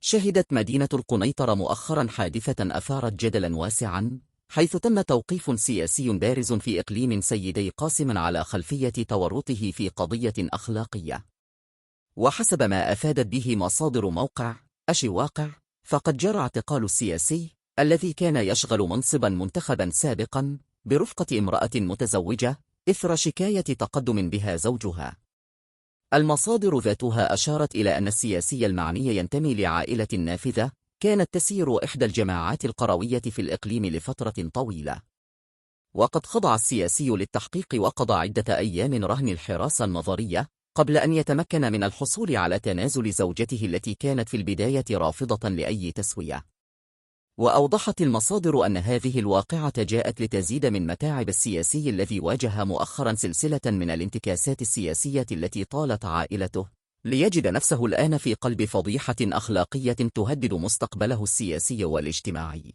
شهدت مدينة القنيطرة مؤخرا حادثة أثارت جدلا واسعا، حيث تم توقيف سياسي بارز في إقليم سيدي قاسم على خلفية تورطه في قضية أخلاقية. وحسب ما أفادت به مصادر موقع أشواقع، فقد جرى اعتقال السياسي الذي كان يشغل منصبا منتخبا سابقا برفقة امرأة متزوجة إثر شكاية تقدم بها زوجها. المصادر ذاتها أشارت إلى أن السياسي المعني ينتمي لعائلة نافذة كانت تسير إحدى الجماعات القروية في الإقليم لفترة طويلة. وقد خضع السياسي للتحقيق وقضى عدة أيام رهن الحراسة النظرية قبل أن يتمكن من الحصول على تنازل زوجته التي كانت في البداية رافضة لأي تسوية. وأوضحت المصادر أن هذه الواقعة جاءت لتزيد من متاعب السياسي الذي واجه مؤخرا سلسلة من الانتكاسات السياسية التي طالت عائلته، ليجد نفسه الآن في قلب فضيحة أخلاقية تهدد مستقبله السياسي والاجتماعي.